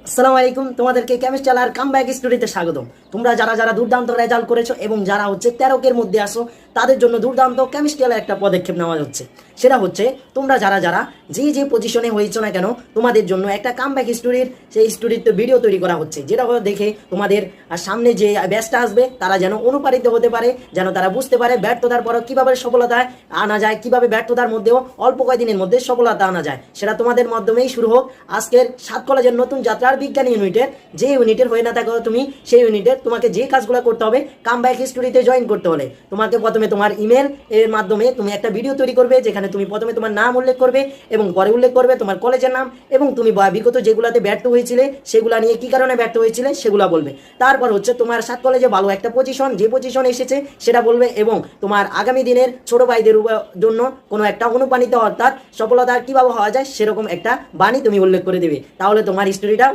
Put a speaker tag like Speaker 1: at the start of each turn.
Speaker 1: আসসালামু আলাইকুম, তোমাদেরকে কেমিস্ট্রি আর কামব্যাক স্টোরিতে স্বাগতম। তোমরা যারা যারা দুর্দান্ত রেজাল্ট করেছো এবং যারা হচ্ছে 13 মধ্যে আসো, তাদের জন্য দুর্দান্ত কেমিস্ট্রি একটা পদক্ষেপ নেওয়া হচ্ছে। সেটা হচ্ছে তোমরা যারা যারা যে যে পজিশনে হয়েছো না কেন, তোমাদের জন্য একটা কামব্যাক স্টোরির সেই স্টোরির তো ভিডিও তৈরি করা হচ্ছে, যেটা দেখে তোমাদের সামনে যে ব্যাচটা আসবে তারা যেন অনুপ্রাণিত হতে পারে, যেন তারা বুঝতে পারে ব্যর্থতার পরও কিভাবে সফলতায় আনা যায়, কিভাবে ব্যর্থতার মধ্যেও অল্প কয়েকদিনের মধ্যে সফলতা আনা যায়। সেটা তোমাদের মাধ্যমেই শুরু হোক আজকের 7 কলেজের নতুন যাত্রার বিজ্ঞান ইউনিটের। যে ইউনিটের হয়ে না থাকো তুমি, সেই ইউনিটের তোমাকে যে কাজগুলো করতে হবে, কামব্যাক স্টোরিতে জয়েন করতে হলে তোমাকে প্রথমে তোমার ইমেল এর মাধ্যমে তুমি একটা ভিডিও তৈরি করবে, যেখানে তুমি প্রথমে তোমার নাম উল্লেখ করবে এবং পরে উল্লেখ করবে তোমার কলেজের নাম, এবং তুমি বিগত যেগুলাতে ব্যর্থ হয়েছিলে সেগুলা নিয়ে কি কারণে ব্যর্থ হয়েছিলে সেগুলা বলবে। তারপর হচ্ছে তোমার 7 কলেজে ভালো একটা পজিশন, যে পজিশন এসেছে সেটা বলবে, এবং তোমার আগামী দিনের ছোট ভাইদের জন্য কোনো একটা অনুপ্রাণিত অর্থাৎ সফলতা কিভাবে হওয়া যায় সেরকম একটা বাণী তুমি উল্লেখ করে দেবে। তাহলে তোমার স্টোরিটা